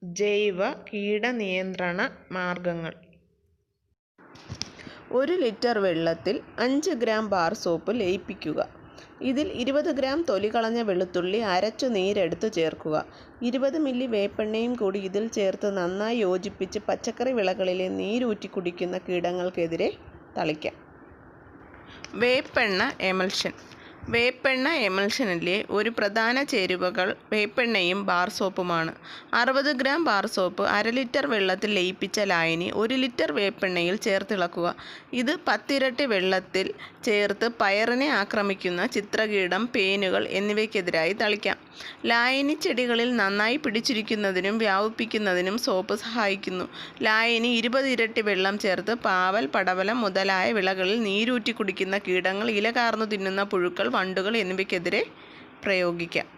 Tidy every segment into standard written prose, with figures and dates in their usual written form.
ജൈവ കീടനിയന്ത്രണ മാർഗങ്ങൾ. 1 ലിറ്റർ വെള്ളത്തിൽ 5 ഗ്രാം ബാർ സോപ്പ് ലയിപ്പിക്കുക. ഇതിൽ 20 ഗ്രാം തൊലി കളഞ്ഞ വെളുത്തുള്ളി അരച്ചു നീരെടുത്ത് ചേർക്കുക. 20 മില്ലി വേപ്പെണ്ണയും കൂടി ഇതിൽ ചേർത്ത് നന്നായി യോജിപ്പിച്ച് പച്ചക്കറി വിളകളിലെ നീരൂറ്റി കുടിക്കുന്ന കീടങ്ങൾക്കെതിരെ തളിക്കാം. വേപ്പെണ്ണ എമൽഷൻ. വേപ്പെണ്ണ എമൽഷനിലെ ഒരു പ്രധാന ചേരുവകൾ വേപ്പെണ്ണയും ബാർ സോപ്പുമാണ്. 60 ഗ്രാം ബാർ സോപ്പ് 1/2 ലിറ്റർ വെള്ളത്തിൽ ലയിപ്പിച്ച ലായനി 1 ലിറ്റർ വേപ്പെണ്ണയിൽ ചേർത്തിളക്കുക. ഇത് 10 ഇരട്ടി വെള്ളത്തിൽ ചേർത്ത് പയറിനെ ആക്രമിക്കുന്ന ചിത്രകീടം, പേനുകൾ എന്നിവയ്ക്കെതിരായി തളിക്കാം. ലായനി ചെടികളിൽ നന്നായി പിടിച്ചിരിക്കുന്നതിനും വ്യാപിപ്പിക്കുന്നതിനും സോപ്പ് സഹായിക്കുന്നു. ലായനി 20 ഇരട്ടി വെള്ളം ചേർത്ത് പാവൽ, പടവലം മുതലായ വിളകളിൽ നീരൂറ്റി കുടിക്കുന്ന കീടങ്ങൾ, ഇല കാർന്നു തിന്നുന്ന പുഴുക്കൾ, വണ്ടുകൾ എന്നിവയ്ക്കെതിരെ പ്രയോഗിക്കാം.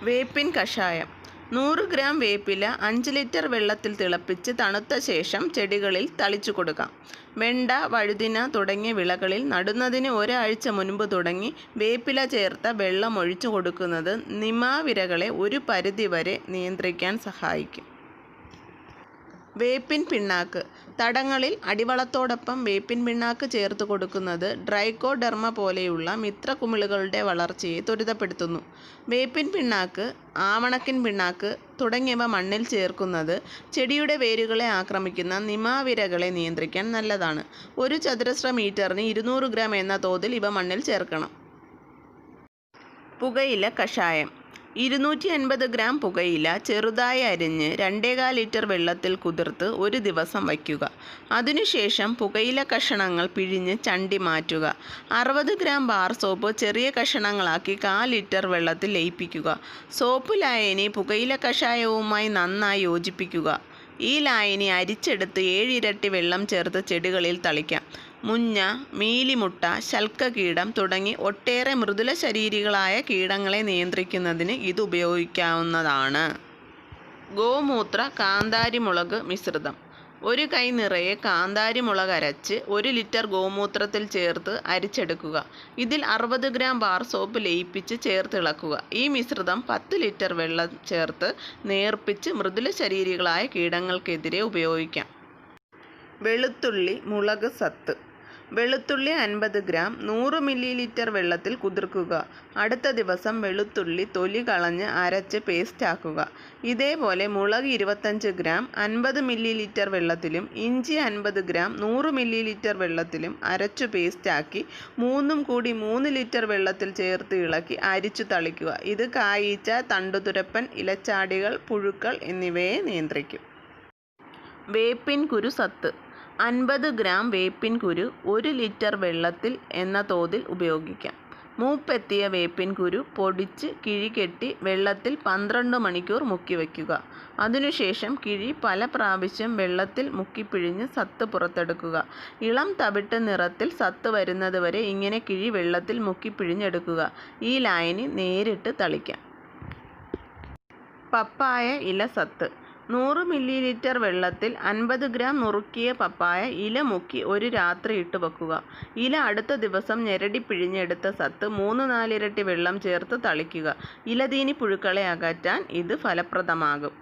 വേപ്പിൻ കഷായം. 100 ഗ്രാം വേപ്പില 5 ലിറ്റർ വെള്ളത്തിൽ തിളപ്പിച്ച് തണുത്ത ശേഷം ചെടികളിൽ തളിച്ചു കൊടുക്കാം. വെണ്ട, വഴുതിന തുടങ്ങിയ വിളകളിൽ നടുന്നതിന് ഒരാഴ്ച മുൻപ് തുടങ്ങി വേപ്പില ചേർത്ത വെള്ളം ഒഴിച്ചു കൊടുക്കുന്നത് നിമാവിരകളെ ഒരു പരിധിവരെ നിയന്ത്രിക്കാൻ സഹായിക്കും. വേപ്പിൻ പിണ്ണാക്ക്. തടങ്ങളിൽ അടിവളത്തോടൊപ്പം വേപ്പിൻ പിണ്ണാക്ക് ചേർത്ത് കൊടുക്കുന്നത് ട്രൈക്കോഡെർമ പോലെയുള്ള മിത്രകുമിളുകളുടെ വളർച്ചയെ ത്വരിതപ്പെടുത്തുന്നു. വേപ്പിൻ പിണ്ണാക്ക്, ആവണക്കിൻ പിണ്ണാക്ക് തുടങ്ങിയവ മണ്ണിൽ ചേർക്കുന്നത് ചെടിയുടെ വേരുകളെ ആക്രമിക്കുന്ന നിമാവിരകളെ നിയന്ത്രിക്കാൻ നല്ലതാണ്. 1 ചതുരശ്ര മീറ്ററിന് 200 ഗ്രാം എന്ന തോതിൽ ഇവ മണ്ണിൽ ചേർക്കണം. പുകയില കഷായം. 250 ഗ്രാം പുകയില ചെറുതായി അരിഞ്ഞ് 2.25 ലിറ്റർ വെള്ളത്തിൽ കുതിർത്ത് 1 ദിവസം വയ്ക്കുക. അതിനുശേഷം പുകയില കഷണങ്ങൾ പിഴിഞ്ഞ് ചണ്ടി മാറ്റുക. 60 ഗ്രാം ബാർ സോപ്പ് ചെറിയ കഷണങ്ങളാക്കി 1/4 ലിറ്റർ വെള്ളത്തിൽ ലയിപ്പിക്കുക. സോപ്പ് ലായനി പുകയില കഷായവുമായി നന്നായി യോജിപ്പിക്കുക. ഈ ലായനി അരിച്ചെടുത്ത് 7 ഇരട്ടി വെള്ളം ചേർത്ത് ചെടികളിൽ തളിക്കാം. മുഞ്ഞ, മീലിമുട്ട, ശൽക്കകീടം തുടങ്ങി ഒട്ടേറെ മൃദുല ശരീരികളായ കീടങ്ങളെ നിയന്ത്രിക്കുന്നതിന് ഇത് ഉപയോഗിക്കാവുന്നതാണ്. ഗോമൂത്ര കാന്താരിമുളക് മിശ്രിതം. 1 കൈ നിറയെ കാന്താരിമുളക് അരച്ച് 1 ലിറ്റർ ഗോമൂത്രത്തിൽ ചേർത്ത് അരിച്ചെടുക്കുക. ഇതിൽ 60 ഗ്രാം ബാർ സോപ്പ് ലയിപ്പിച്ച് ചേർത്തിളക്കുക. ഈ മിശ്രിതം 10 ലിറ്റർ വെള്ളം ചേർത്ത് നേർപ്പിച്ച് മൃദുല ശരീരികളായ കീടങ്ങൾക്കെതിരെ ഉപയോഗിക്കാം. വെളുത്തുള്ളി മുളക് സത്ത്. വെളുത്തുള്ളി 50 ഗ്രാം 100 മില്ലി ലിറ്റർ വെള്ളത്തിൽ കുതിർക്കുക. അടുത്ത ദിവസം വെളുത്തുള്ളി തൊലി കളഞ്ഞ് അരച്ച് പേസ്റ്റാക്കുക. ഇതേപോലെ മുളക് 25 ഗ്രാം 50 മില്ലി ലിറ്റർ വെള്ളത്തിലും ഇഞ്ചി 50 ഗ്രാം 100 മില്ലി ലിറ്റർ വെള്ളത്തിലും അരച്ചു പേസ്റ്റാക്കി 3ഉം കൂടി 3 ലിറ്റർ വെള്ളത്തിൽ ചേർത്ത് ഇളക്കി അരിച്ചു തളിക്കുക. ഇത് കായീച്ച, തണ്ടുതുരപ്പൻ, ഇലച്ചാടികൾ, പുഴുക്കൾ എന്നിവയെ നിയന്ത്രിക്കും. വേപ്പിൻ കുരു സത്ത്. 50 ഗ്രാം വേപ്പിൻ കുരു 1 ലിറ്റർ വെള്ളത്തിൽ എന്ന തോതിൽ ഉപയോഗിക്കാം. മൂപ്പെത്തിയ വേപ്പിൻ കുരു പൊടിച്ച് കിഴികെട്ടി വെള്ളത്തിൽ 12 മണിക്കൂർ മുക്കിവയ്ക്കുക. അതിനുശേഷം കിഴി പല പ്രാവശ്യം വെള്ളത്തിൽ മുക്കിപ്പിഴിഞ്ഞ് സത്ത് പുറത്തെടുക്കുക. ഇളം തവിട്ട് നിറത്തിൽ സത്ത് വരുന്നത് വരെ ഇങ്ങനെ കിഴി വെള്ളത്തിൽ മുക്കിപ്പിഴിഞ്ഞെടുക്കുക. ഈ ലായനി നേരിട്ട് തളിക്കാം. പപ്പായ ഇല സത്ത്. 100 മില്ലി ലിറ്റർ വെള്ളത്തിൽ 50 ഗ്രാം നുറുക്കിയ പപ്പായ ഇല മുക്കി 1 രാത്രി ഇട്ട് വെക്കുക. ഇല അടുത്ത ദിവസം ഞെരടി പിഴിഞ്ഞെടുത്ത സത്ത് 3-4 ഇരട്ടി വെള്ളം ചേർത്ത് തളിക്കുക. ഇലതീനി പുഴുക്കളെ അകറ്റാൻ ഇത് ഫലപ്രദമാകും.